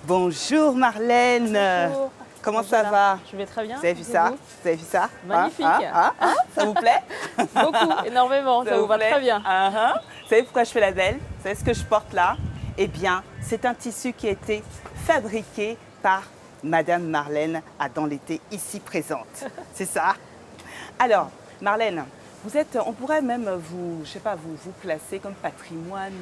Bonjour Marlène. Bonjour. Comment Bonjour, ça là. va? Je vais très bien. Vous avez vu Et ça? vous? Vous avez vu ça? Magnifique. Ça vous plaît? Beaucoup, énormément. Ça vous va plaît? très bien. Vous savez pourquoi je fais la belle? Vous savez ce que je porte là? Eh bien, c'est un tissu qui a été fabriqué par Madame Marlène Dans l'été ici présente. C'est ça? Alors, Marlène, vous êtes, on pourrait même vous, je sais pas, vous placer comme patrimoine,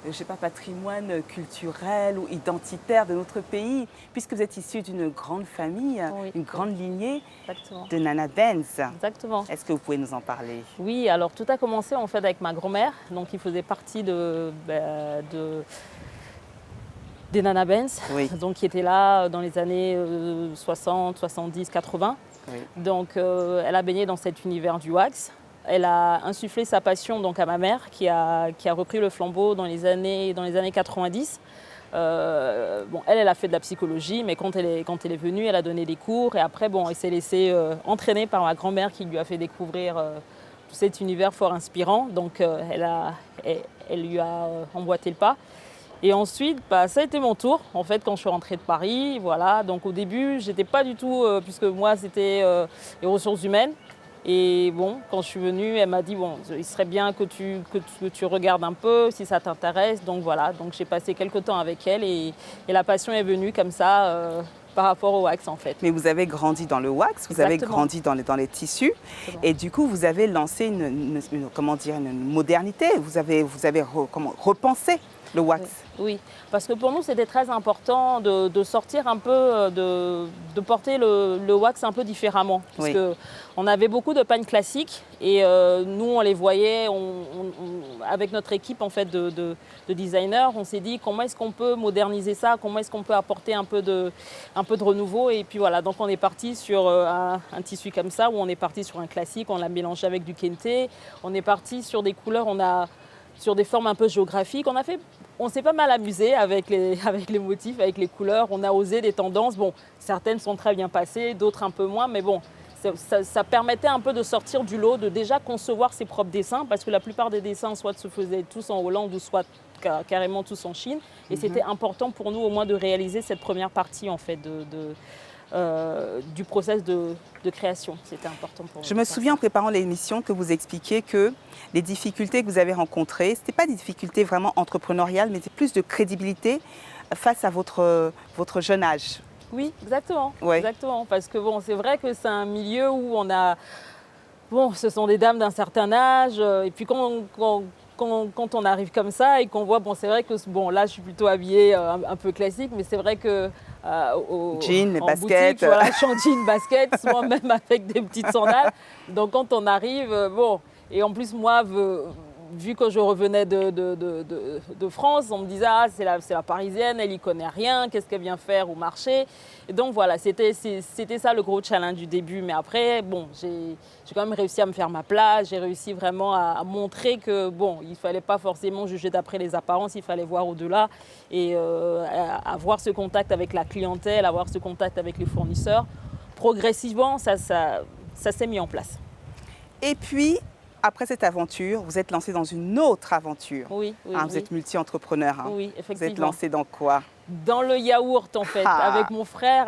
je sais pas, patrimoine culturel ou identitaire de notre pays, puisque vous êtes issue d'une grande famille, Oui. une grande lignée Exactement. de Nana Benz. Exactement. Est-ce que vous pouvez nous en parler? Oui, alors tout a commencé en fait avec ma grand-mère, donc qui faisait partie des Nana Benz, Oui. donc qui était là dans les années 60, 70, 80. Oui. Donc elle a baigné dans cet univers du wax. Elle a insufflé sa passion donc à ma mère qui a repris le flambeau dans les années 90. Elle a fait de la psychologie, mais quand elle est venue, elle a donné des cours et après elle s'est laissée entraîner par ma grand-mère qui lui a fait découvrir tout cet univers fort inspirant. Donc elle lui a emboîté le pas. Et ensuite, ça a été mon tour, en fait, quand je suis rentrée de Paris. Voilà. Donc au début, j'étais pas du tout, puisque moi, c'était les ressources humaines. Et bon, quand je suis venue, elle m'a dit, il serait bien que tu regardes un peu, si ça t'intéresse. Donc voilà, donc j'ai passé quelques temps avec elle et la passion est venue comme ça par rapport au wax, en fait. Mais vous avez grandi dans le wax, vous avez grandi dans les tissus. Exactement. Et du coup, vous avez lancé une modernité, vous avez repensé le wax. Oui, parce que pour nous, c'était très important de sortir un peu, de porter le wax un peu différemment. Parce qu'on avait beaucoup de pagnes classiques et nous, on les voyait, avec notre équipe en fait, de designers, on s'est dit comment est-ce qu'on peut moderniser ça, comment est-ce qu'on peut apporter un peu de renouveau. Et puis voilà, donc on est parti sur un tissu comme ça, où on est parti sur un classique, on l'a mélangé avec du kente, on est parti sur des couleurs, sur des formes un peu géographiques. On s'est pas mal amusé avec les motifs, avec les couleurs. On a osé des tendances. Bon, certaines sont très bien passées, d'autres un peu moins. Mais bon, ça permettait un peu de sortir du lot, de déjà concevoir ses propres dessins. Parce que la plupart des dessins, soit se faisaient tous en Hollande, ou soit carrément tous en Chine. Et c'était important pour nous au moins de réaliser cette première partie en fait du process de création. C'était important pour nous. Je me souviens en préparant l'émission que vous expliquiez que les difficultés que vous avez rencontrées, ce n'étaient pas des difficultés vraiment entrepreneuriales, mais c'est plus de crédibilité face à votre jeune âge. Oui, exactement. Ouais. Exactement. Parce que c'est vrai que c'est un milieu où on a... ce sont des dames d'un certain âge. Et puis quand on arrive comme ça et qu'on voit, c'est vrai que là, je suis plutôt habillée un peu classique, mais c'est vrai que jean, en basket. boutique, voilà, je suis en jean, basket, souvent même avec des petites sandales. Donc quand on arrive, et en plus moi, vu que je revenais de France, on me disait c'est la parisienne, elle y connaît rien, qu'est-ce qu'elle vient faire au marché. Et donc voilà, c'était ça le gros challenge du début. Mais après, j'ai quand même réussi à me faire ma place, j'ai réussi vraiment à montrer que il fallait pas forcément juger d'après les apparences, il fallait voir au-delà et avoir ce contact avec la clientèle, avoir ce contact avec les fournisseurs. Progressivement, ça s'est mis en place. Et puis, après cette aventure, vous êtes lancé dans une autre aventure. Oui. Vous êtes multi-entrepreneur. Oui, effectivement. Vous êtes lancé dans quoi? Dans le yaourt, en fait, avec mon frère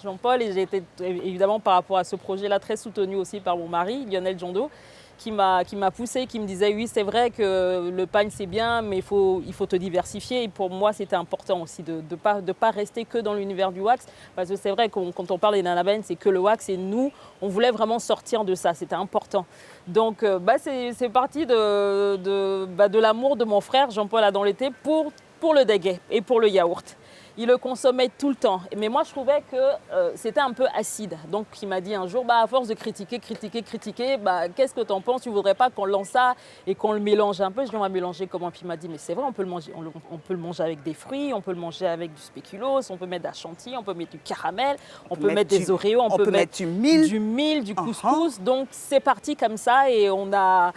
Jean-Paul. Et j'ai été, évidemment, par rapport à ce projet-là, très soutenue aussi par mon mari, Lionel Jondo, qui m'a poussée, qui me disait, oui, c'est vrai que le pagne, c'est bien, mais il faut te diversifier. Et pour moi, c'était important aussi de pas rester que dans l'univers du wax. Parce que c'est vrai, quand on parle des Nana Benz, c'est que le wax. Et nous, on voulait vraiment sortir de ça. C'était important. Donc, c'est parti de l'amour de mon frère, Jean-Paul Dans l'été, pour le déguet et pour le yaourt. Il le consommait tout le temps. Mais moi, je trouvais que c'était un peu acide. Donc, il m'a dit un jour, à force de critiquer, qu'est-ce que tu en penses? Tu ne voudrais pas qu'on lance ça et qu'on le mélange un peu? Je lui ai dit, on va mélanger comment? Puis il m'a dit, mais c'est vrai, on peut le manger. On peut le manger avec des fruits, on peut le manger avec du spéculoos, on peut mettre de la chantilly, on peut mettre du caramel, on peut mettre des Oreos, on peut mettre du mil, du couscous. Donc, c'est parti comme ça et on a...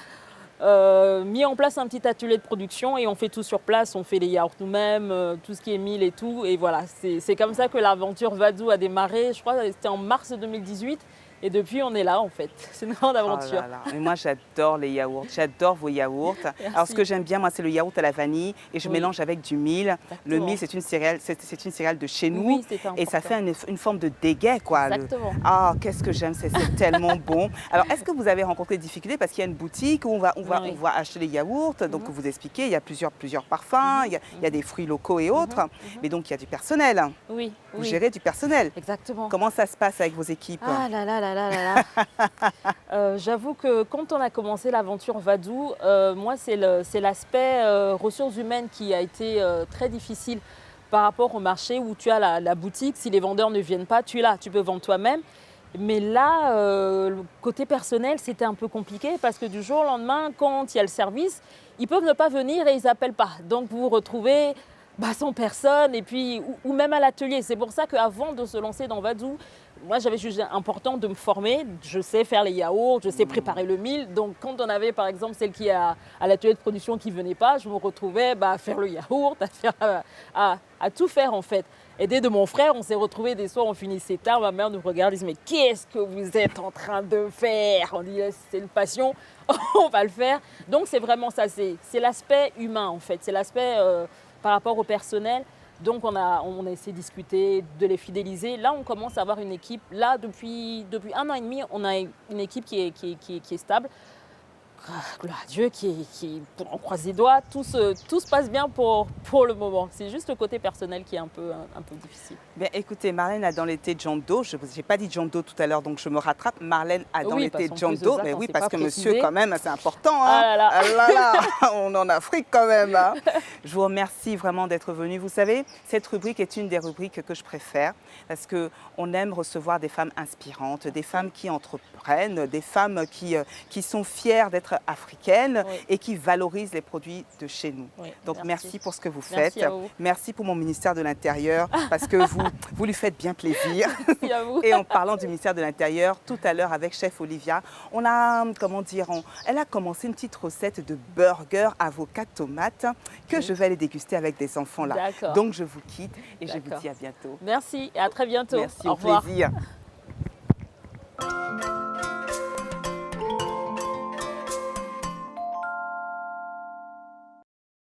mis en place un petit atelier de production et on fait tout sur place, on fait les yaourts nous-mêmes, tout ce qui est mil et tout. Et voilà, c'est comme ça que l'aventure Vadou a démarré. Je crois que c'était en mars 2018 Et depuis, on est là en fait. C'est une grande Oh aventure. là là. Mais moi, j'adore les yaourts. J'adore vos yaourts. Alors, ce que j'aime bien, moi, c'est le yaourt à la vanille et je mélange avec du mil. Le mil, c'est une céréale, c'est une céréale de chez nous. Oui, c'est important. Et ça fait une forme de déguet, quoi. Exactement. Ah, qu'est-ce que j'aime, c'est tellement bon. Alors, est-ce que vous avez rencontré des difficultés parce qu'il y a une boutique où on va acheter les yaourts. Donc, vous expliquez, il y a plusieurs parfums, il y a des fruits locaux et autres. Mais donc, il y a du personnel. Oui. Vous gérez du personnel. Exactement. Comment ça se passe avec vos équipes? Ah là là là là là là. J'avoue que quand on a commencé l'aventure Vadou, moi c'est l'aspect ressources humaines qui a été très difficile par rapport au marché où tu as la boutique. Si les vendeurs ne viennent pas, tu es là, tu peux vendre toi-même. Mais là, le côté personnel, c'était un peu compliqué parce que du jour au lendemain, quand il y a le service, ils peuvent ne pas venir et ils n'appellent pas. Donc vous vous retrouvez sans personne et puis, ou même à l'atelier. C'est pour ça qu'avant de se lancer dans Vadou, moi j'avais jugé important de me former. Je sais faire les yaourts, je sais préparer le mil. Donc quand on avait par exemple celle qui est à l'atelier de production qui ne venait pas, je me retrouvais à faire le yaourt, à tout faire en fait. Aidé de mon frère, on s'est retrouvés des soirs, on finissait tard, ma mère nous regarde et dit « Mais qu'est-ce que vous êtes en train de faire ?» On dit « C'est une passion, on va le faire. » Donc c'est vraiment ça, c'est l'aspect humain en fait, c'est l'aspect par rapport au personnel. Donc on a essayé de discuter, de les fidéliser. Là, on commence à avoir une équipe. Là, depuis 1 an et demi, on a une équipe qui est stable. Gloire à Dieu, on croise les doigts, tout se passe bien pour le moment. C'est juste le côté personnel qui est un peu difficile. Bien, écoutez, Marlène a dans l'été John Doe. Je n'ai pas dit John Doe tout à l'heure, donc je me rattrape. Marlène a dans l'été John Doe. Mais oui, parce que monsieur, quand même, c'est important. Hein. Ah là là. Ah là là. On est en Afrique quand même. Hein. Je vous remercie vraiment d'être venu. Vous savez, cette rubrique est une des rubriques que je préfère parce qu'on aime recevoir des femmes inspirantes, des femmes qui entreprennent, des femmes qui sont fières d'être africaines et qui valorisent les produits de chez nous. Oui, donc merci pour ce que vous faites. Merci à vous. Merci pour mon ministère de l'Intérieur parce que vous lui faites bien plaisir. Merci à vous. Et en parlant du ministère de l'Intérieur, tout à l'heure avec chef Olivia, on a, elle a commencé une petite recette de burger avocat tomate que je vais aller déguster avec des enfants là. Donc je vous quitte et je vous dis à bientôt. Merci et à très bientôt. Merci, au revoir. plaisir.